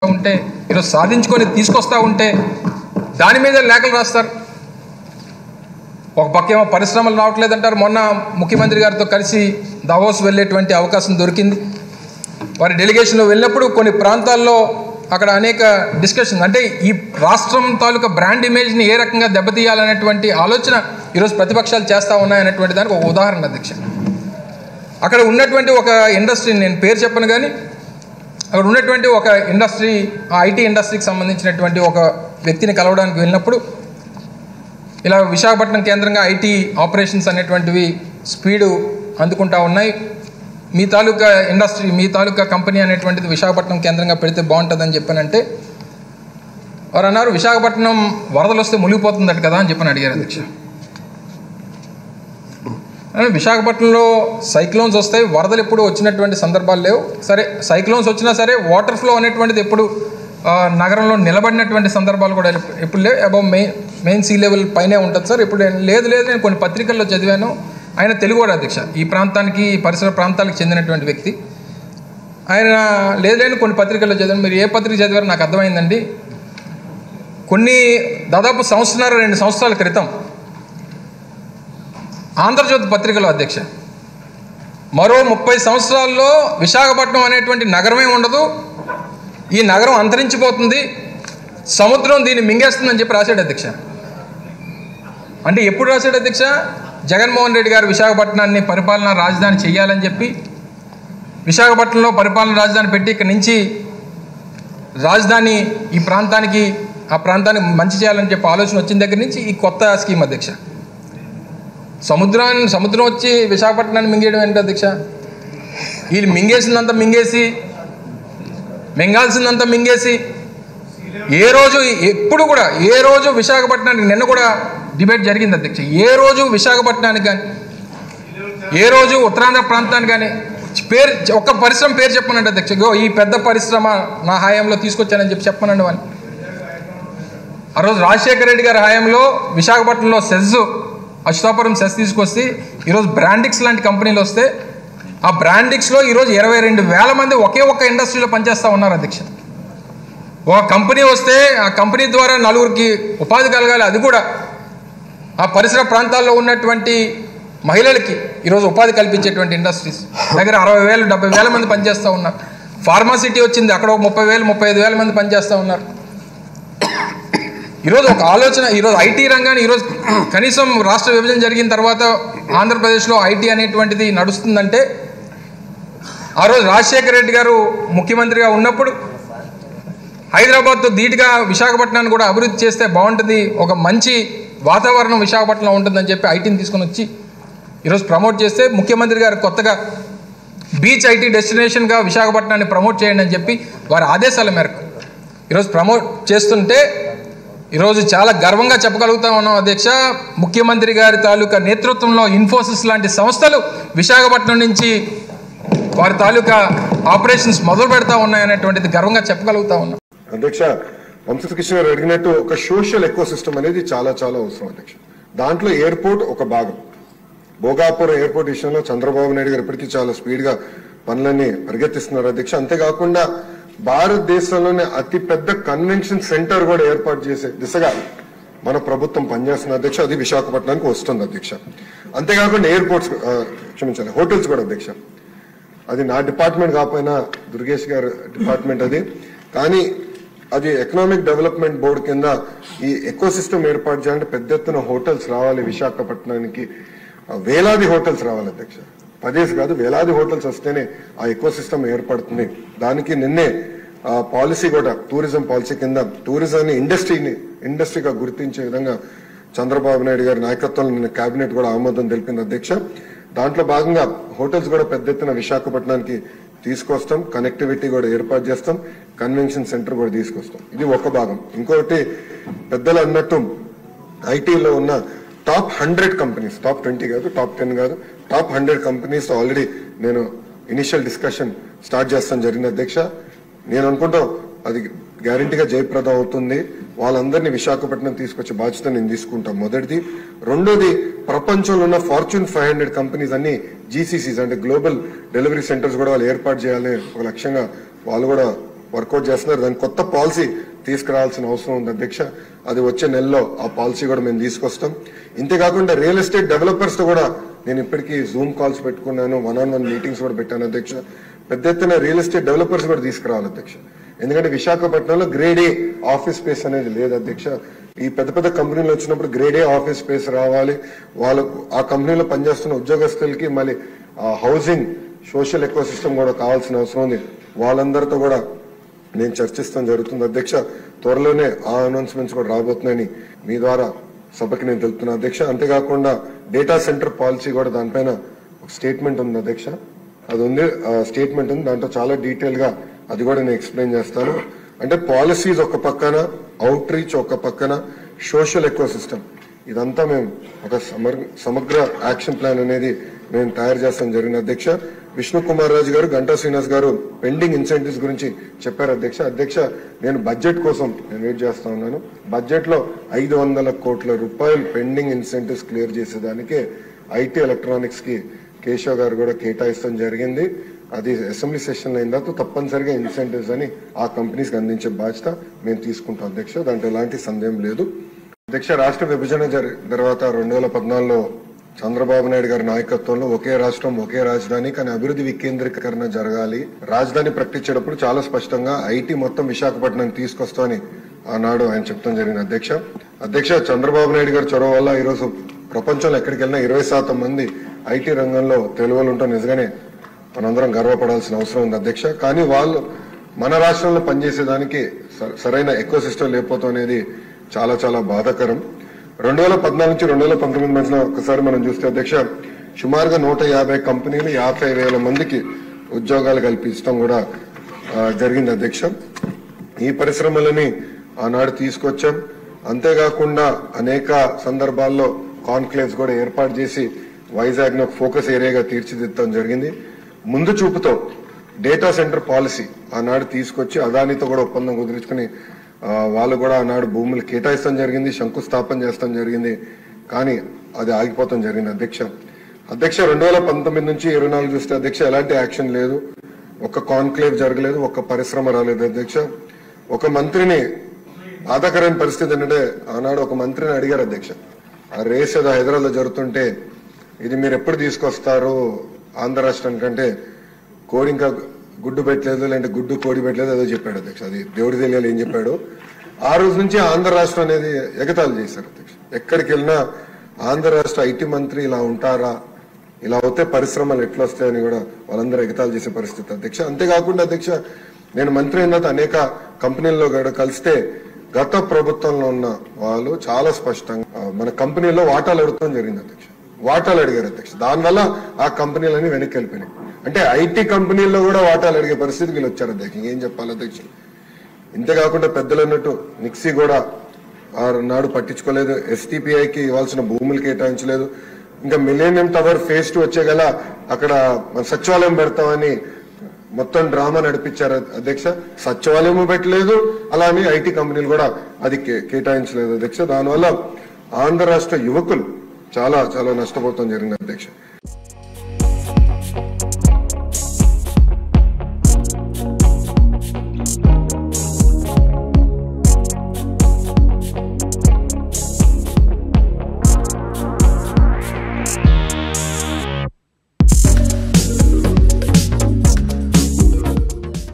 ఉంటే ఈరోజు సాధించుకొని తీసుకొస్తా ఉంటే దాని మీద లేఖలు రాస్తారు. ఒక పక్కేమో పరిశ్రమలు రావట్లేదంటారు. మొన్న ముఖ్యమంత్రి గారితో కలిసి దావోస్ వెళ్ళేటువంటి అవకాశం దొరికింది. వారి డెలిగేషన్లో వెళ్ళినప్పుడు కొన్ని ప్రాంతాల్లో అక్కడ అనేక డిస్కషన్, అంటే ఈ రాష్ట్రం తాలూకా బ్రాండ్ ఇమేజ్ని ఏ రకంగా దెబ్బతీయాలనేటువంటి ఆలోచన ఈరోజు ప్రతిపక్షాలు చేస్తూ ఉన్నాయనేటువంటి దానికి ఒక ఉదాహరణ అధ్యక్ష. అక్కడ ఉన్నటువంటి ఒక ఇండస్ట్రీ, నేను పేరు చెప్పను కానీ అక్కడ ఉన్నటువంటి ఒక ఇండస్ట్రీ, ఐటీ ఇండస్ట్రీకి సంబంధించినటువంటి ఒక వ్యక్తిని కలవడానికి వెళ్ళినప్పుడు ఇలా విశాఖపట్నం కేంద్రంగా ఐటీ ఆపరేషన్స్ అనేటువంటివి స్పీడు అందుకుంటా ఉన్నాయి, మీ తాలూకా ఇండస్ట్రీ, మీ తాలూకా కంపెనీ అనేటువంటిది విశాఖపట్నం కేంద్రంగా పెడితే బాగుంటుందని చెప్పానంటే వారు అన్నారు విశాఖపట్నం వరదలు వస్తే మునిగిపోతుందట కదా అని చెప్పని అడిగారు అధ్యక్ష. విశాఖపట్నంలో సైక్లోన్స్ వస్తాయి, వరదలు ఎప్పుడు వచ్చినటువంటి సందర్భాలు లేవు. సరే సైక్లోన్స్ వచ్చినా సరే వాటర్ ఫ్లో అనేటువంటిది ఎప్పుడు నగరంలో నిలబడినటువంటి సందర్భాలు కూడా ఎప్పుడు లేవు. అబౌవ్ మెయిన్ సీ లెవెల్ పైనే ఉంటుంది సార్. ఇప్పుడు లేదు నేను కొన్ని పత్రికల్లో చదివాను. ఆయన తెలుగువాడు అధ్యక్ష, ఈ ప్రాంతానికి ఈ పరిసర ప్రాంతాలకు చెందినటువంటి వ్యక్తి. ఆయన లేదు కొన్ని పత్రికల్లో చదివాను. మీరు ఏ పత్రిక చదివారో నాకు అర్థమైందండి. దాదాపు సంవత్సరాలు 2 సంవత్సరాల క్రితం ఆంధ్రజ్యోతి పత్రికలో అధ్యక్ష, మరో 30 సంవత్సరాల్లో విశాఖపట్నం అనేటువంటి నగరమే ఉండదు, ఈ నగరం అంతరించిపోతుంది, సముద్రం దీన్ని మింగేస్తుందని చెప్పి రాశాడు అధ్యక్ష. అంటే ఎప్పుడు రాశాడు అధ్యక్ష? జగన్మోహన్ రెడ్డి గారు విశాఖపట్నాన్ని పరిపాలనా రాజధాని చేయాలని చెప్పి విశాఖపట్నంలో పరిపాలనా రాజధాని పెట్టి ఇక్కడి నుంచి రాజధాని ఈ ప్రాంతానికి ఆ ప్రాంతానికి మంచి చేయాలని చెప్పి ఆలోచన వచ్చిన దగ్గర నుంచి ఈ కొత్త స్కీమ్ అధ్యక్ష. సముద్రం వచ్చి విశాఖపట్నాన్ని మింగేయడం ఏంటి అధ్యక్ష? వీళ్ళు మింగేసిందంతా మింగాల్సిందంతా మింగేసి ఎప్పుడు కూడా ఏ రోజు విశాఖపట్నానికి, నిన్న కూడా డిబేట్ జరిగింది అధ్యక్ష, ఏ రోజు విశాఖపట్నానికి కానీ ఏ రోజు ఉత్తరాంధ్ర ప్రాంతానికి కానీ ఒక్క పరిశ్రమ పేరు చెప్పనండి అధ్యక్ష. ఈ పెద్ద పరిశ్రమ నా హయాంలో తీసుకొచ్చానని చెప్పనండి వాళ్ళు. ఆ రోజు రాజశేఖర రెడ్డి గారి హయాంలో విశాఖపట్నంలో అచ్యుతాపురం సెస్ తీసుకొస్తే ఈరోజు బ్రాండిక్స్ లాంటి కంపెనీలు వస్తే ఆ బ్రాండిక్స్లో ఈరోజు 22,000 మంది ఒకే ఒక్క ఇండస్ట్రీలో పనిచేస్తూ ఉన్నారు అధ్యక్ష. ఒక కంపెనీ వస్తే ఆ కంపెనీ ద్వారా 4గురికి ఉపాధి కలగాలి, అది కూడా ఆ పరిసర ప్రాంతాల్లో ఉన్నటువంటి మహిళలకి ఈరోజు ఉపాధి కల్పించేటువంటి ఇండస్ట్రీస్ దగ్గర 60,000 70,000 మంది పనిచేస్తూ ఉన్నారు. ఫార్మాసిటీ వచ్చింది, అక్కడ 30,000 35,000 మంది పనిచేస్తూ ఉన్నారు. ఈరోజు ఒక ఆలోచన, ఈరోజు ఐటీ రంగాన్ని ఈరోజు కనీసం రాష్ట్ర విభజన జరిగిన తర్వాత ఆంధ్రప్రదేశ్లో ఐటీ అనేటువంటిది నడుస్తుందంటే ఆ రోజు రాజశేఖర రెడ్డి గారు ముఖ్యమంత్రిగా ఉన్నప్పుడు హైదరాబాద్తో ధీటుగా విశాఖపట్నాన్ని కూడా అభివృద్ధి చేస్తే బాగుంటుంది, ఒక మంచి వాతావరణం విశాఖపట్నంలో ఉంటుందని చెప్పి ఐటీని తీసుకొని వచ్చి ఈరోజు ప్రమోట్ చేస్తే ముఖ్యమంత్రి గారు కొత్తగా బీచ్ ఐటీ డెస్టినేషన్గా విశాఖపట్నాన్ని ప్రమోట్ చేయండి అని చెప్పి వారి ఆదేశాల మేరకు ఈరోజు ప్రమోట్ చేస్తుంటే ఈరోజు చాలా గర్వంగా చెప్పగలుగుతా ఉన్నాం అధ్యక్ష. ముఖ్యమంత్రి గారి తాలూకా నేతృత్వంలో ఇన్ఫోసిస్ లాంటి సంస్థలు విశాఖపట్నం నుంచి వారి తాలూకా ఆపరేషన్స్ మొదలు పెడతా ఉన్నాయనేటువంటిది గర్వంగా చెప్పగలుగుతా ఉన్నాం అధ్యక్ష. వంశకృష్ణ గారు అడిగినట్టు ఒక సోషల్ ఎకో సిస్టమ్ అనేది చాలా చాలా అవసరం అధ్యక్ష. దాంట్లో ఎయిర్పోర్ట్ ఒక భాగం. భోగాపురం ఎయిర్పోర్ట్ విషయంలో చంద్రబాబు నాయుడు గారు ఇప్పటికీ చాలా స్పీడ్ గా పనులన్నీ పరిగెత్తిస్తున్నారు అధ్యక్ష. అంతేకాకుండా భారతదేశంలోనే అతిపెద్ద కన్వెన్షన్ సెంటర్ కూడా ఏర్పాటు చేసే దిశగా మన ప్రభుత్వం పనిచేస్తున్న అధ్యక్ష. అది విశాఖపట్నానికి వస్తుంది అధ్యక్ష. అంతేకాకుండా ఎయిర్పోర్ట్స్, క్షమించాలి, హోటల్స్ కూడా అధ్యక్ష. అది నా డిపార్ట్మెంట్ కాకపోయినా దుర్గేష్ గారి డిపార్ట్మెంట్ అది, కానీ అది ఎకనామిక్ డెవలప్మెంట్ బోర్డు కింద ఈ ఎకో సిస్టమ్ ఏర్పాటు చేయాలంటే పెద్ద ఎత్తున హోటల్స్ రావాలి విశాఖపట్నానికి. వేలాది హోటల్స్ రావాలి అధ్యక్ష, 10 కాదు వేలాది హోటల్స్ వస్తేనే ఆ ఎకో సిస్టమ్ ఏర్పడుతుంది. దానికి నిన్నే పాలసీ కూడా టూరిజం పాలసీ కింద టూరిజాన్ని ఇండస్ట్రీగా గుర్తించే విధంగా చంద్రబాబు నాయుడు గారి నాయకత్వంలో నిన్న కేబినెట్ కూడా ఆమోదం తెలిపింది అధ్యక్ష. దాంట్లో భాగంగా హోటల్స్ కూడా పెద్ద ఎత్తున విశాఖపట్నానికి తీసుకొస్తాం, కనెక్టివిటీ కూడా ఏర్పాటు చేస్తాం, కన్వెన్షన్ సెంటర్ కూడా తీసుకొస్తాం. ఇది ఒక భాగం. ఇంకొకటి పెద్దలు అన్నట్టు ఐటీలో ఉన్న టాప్ 100 కంపెనీస్, టాప్ 20 కాదు, టాప్ 10 కాదు, టాప్ 100 కంపెనీస్ ఆల్రెడీ నేను ఇనిషియల్ డిస్కషన్ స్టార్ట్ చేస్తాను జరిగింది అధ్యక్ష. నేను అనుకుంటాం అది గ్యారంటీగా జయప్రదం అవుతుంది. వాళ్ళందరినీ విశాఖపట్నం తీసుకొచ్చే బాధ్యత నేను తీసుకుంటాం మొదటిది. రెండోది, ప్రపంచంలో ఉన్న ఫార్చ్యూన్ 500 కంపెనీస్ అన్ని జీసీసీస్ అంటే గ్లోబల్ డెలివరీ సెంటర్స్ కూడా వాళ్ళు ఏర్పాటు చేయాలని ఒక లక్ష్యంగా వాళ్ళు కూడా వర్కౌట్ చేస్తున్నారు. దాని కొత్త పాలసీ తీసుకురావాల్సిన అవసరం ఉంది అధ్యక్ష. అది వచ్చే నెలలో ఆ పాలసీ కూడా మేము తీసుకొస్తాం. ఇంతేకాకుండా రియల్ ఎస్టేట్ డెవలపర్స్ తో కూడా నేను ఇప్పటికీ జూమ్ కాల్స్ పెట్టుకున్నాను, 1-on-1 మీటింగ్స్ కూడా పెట్టాను అధ్యక్ష. పెద్ద ఎత్తున రియల్ ఎస్టేట్ డెవలపర్స్ కూడా తీసుకురావాలి అధ్యక్ష. ఎందుకంటే విశాఖపట్నంలో గ్రేడ్ ఏ ఆఫీస్ స్పేస్ అనేది లేదు అధ్యక్ష. ఈ పెద్ద పెద్ద కంపెనీలు వచ్చినప్పుడు గ్రేడ్ ఏ ఆఫీస్ స్పేస్ రావాలి. వాళ్ళకు ఆ కంపెనీలో పనిచేస్తున్న ఉద్యోగస్తులకి మళ్ళీ హౌసింగ్ సోషల్ ఎకో సిస్టమ్ కూడా కావాల్సిన అవసరం ఉంది. వాళ్ళందరితో కూడా నేను చర్చిస్తాం జరుగుతుంది అధ్యక్ష. త్వరలోనే ఆ అనౌన్స్మెంట్స్ కూడా రాబోతున్నాయని మీ ద్వారా సభకి నేను తెలుపుతున్నా అధ్యక్ష. అంతేకాకుండా డేటా సెంటర్ పాలసీ కూడా దానిపైన ఒక స్టేట్మెంట్ ఉంది అధ్యక్ష. అది ఉంది, స్టేట్మెంట్ ఉంది, దాంట్లో చాలా డీటెయిల్ గా అది కూడా నేను ఎక్స్ప్లెయిన్ చేస్తాను. అంటే పాలసీస్ ఒక పక్కన, అవుట్ రీచ్ ఒక పక్కన, సోషల్ ఎకో సిస్టమ్, ఇదంతా మేము ఒక సమగ్ర యాక్షన్ ప్లాన్ అనేది మేము తయారు చేస్తాం జరిగిన అధ్యక్ష. విష్ణు కుమార్ రాజు గారు, గంటా శ్రీనివాస్ గారు పెండింగ్ ఇన్సెంటివ్స్ గురించి చెప్పారు అధ్యక్ష. అధ్యక్ష, నేను బడ్జెట్ కోసం నేను వెయిట్ చేస్తా ఉన్నాను. బడ్జెట్ లో 500 కోట్ల రూపాయలు పెండింగ్ ఇన్సెంటివ్స్ క్లియర్ చేసేదానికే ఐటీ ఎలక్ట్రానిక్స్ కి కేశవ్ గారు కూడా కేటాయిస్తాం జరిగింది. అది అసెంబ్లీ సెషన్ అయిన తర్వాత తప్పనిసరిగా ఇన్సెంటివ్స్ అని ఆ కంపెనీస్ కి అందించే బాధ్యత మేము తీసుకుంటాం అధ్యక్ష. దాంట్లో ఎలాంటి సందేహం లేదు అధ్యక్ష. రాష్ట్ర విభజన తర్వాత 2014లో చంద్రబాబు నాయుడు గారి నాయకత్వంలో ఒకే రాష్ట్రం ఒకే రాజధాని, కానీ అభివృద్ధి వికేంద్రీకరణ జరగాలి. రాజధాని ప్రకటించేటప్పుడు చాలా స్పష్టంగా ఐటీ మొత్తం విశాఖపట్నం తీసుకొస్తామని ఆనాడు ఆయన చెప్తాం జరిగింది అధ్యక్ష. అధ్యక్ష, చంద్రబాబు నాయుడు గారి చొరవ వల్ల ఈరోజు ప్రపంచంలో ఎక్కడికి వెళ్ళినా 20% మంది ఐటీ రంగంలో తెలుగులు ఉంటాం. నిజంగానే మనందరం గర్వపడాల్సిన అవసరం ఉంది అధ్యక్ష. కానీ వాళ్ళు మన రాష్ట్రంలో పనిచేసేదానికి సరైన ఎకో సిస్టమ్ లేకపోవడం అనేది చాలా చాలా బాధాకరం. 2014 నుంచి 2019 మధ్యన ఒకసారి మనం చూస్తే అధ్యక్ష, సుమారుగా 150 కంపెనీలు 50,000 మందికి ఉద్యోగాలు కల్పించడం కూడా జరిగింది అధ్యక్ష. ఈ పరిశ్రమలని ఆనాడు తీసుకొచ్చాం. అంతేకాకుండా అనేక సందర్భాల్లో కాన్క్లేవ్స్ కూడా ఏర్పాటు చేసి వైజాగ్ ను ఫోకస్ ఏరియాగా తీర్చిదిద్దడం జరిగింది. ముందు చూపుతో డేటా సెంటర్ పాలసీ ఆనాడు తీసుకొచ్చి అదానితో కూడా ఒప్పందం కుదుర్చుకుని వాళ్ళు కూడా ఆనాడు భూములు కేటాయిస్తాం జరిగింది, శంకుస్థాపన చేస్తాం జరిగింది. కానీ అది ఆగిపోతాం జరిగింది అధ్యక్ష. 2019 నుంచి 24 చూస్తే అధ్యక్ష ఎలాంటి యాక్షన్ లేదు. ఒక్క కాన్క్లేవ్ జరగలేదు, ఒక్క పరిశ్రమ రాలేదు అధ్యక్ష. ఒక మంత్రిని, బాధాకరమైన పరిస్థితి ఏంటంటే ఆనాడు ఒక మంత్రిని అడిగారు అధ్యక్ష, ఆ రేస్ ఏదో హైదరాబాద్ లో జరుగుతుంటే ఇది మీరు ఎప్పుడు తీసుకొస్తారు ఆంధ్ర రాష్ట్రానికంటే, కోడి ఇంకా గుడ్డు పెట్టలేదు, లేదంటే గుడ్డు కోడి పెట్టలేదు ఏదో చెప్పాడు అధ్యక్ష. అది దేవుడి తెలియాలి ఏం చెప్పాడు. ఆ రోజు నుంచి ఆంధ్ర రాష్ట్రం అనేది ఎగతాళి చేశారు అధ్యక్ష. ఎక్కడికి వెళ్ళినా ఆంధ్ర రాష్ట్ర ఐటీ మంత్రి ఇలా ఉంటారా, ఇలా అవుతే పరిశ్రమలు ఎట్లా వస్తాయని కూడా వాళ్ళందరూ ఎగతాళి చేసే పరిస్థితి అధ్యక్ష. అంతేకాకుండా అధ్యక్ష, నేను మంత్రి అయిన తర్వాత అనేక కంపెనీల్లో కూడా కలిస్తే గత ప్రభుత్వంలో ఉన్న వాళ్ళు చాలా స్పష్టంగా మన కంపెనీలో వాటాలు అడుగుతాం జరిగింది అధ్యక్ష. వాటాలు అడిగారు అధ్యక్ష. దానివల్ల ఆ కంపెనీలన్నీ వెనక్కి వెళ్ళిపోయినాయి. అంటే ఐటీ కంపెనీల్లో కూడా వాటాలు అడిగే పరిస్థితికి వీళ్ళు వచ్చారు అధ్యక్ష. ఏం చెప్పాలి అధ్యక్ష. ఇంతేకాకుండా పెద్దలు అన్నట్టు నిక్సీ కూడా నాడు పట్టించుకోలేదు, ఎస్టీపీఐకి ఇవ్వాల్సిన భూములు కేటాయించలేదు. ఇంకా మిలేనియం టవర్ ఫేజ్ 2 వచ్చే గల అక్కడ సచివాలయం పెడతామని మొత్తం డ్రామా నడిపించారు అధ్యక్ష. సచివాలయం పెట్టలేదు, అలానే ఐటీ కంపెనీలు కూడా అది కేటాయించలేదు అధ్యక్ష. దానివల్ల ఆంధ్ర రాష్ట్ర యువకులు చాలా చాలా నష్టపోతాం జరిగింది అధ్యక్ష.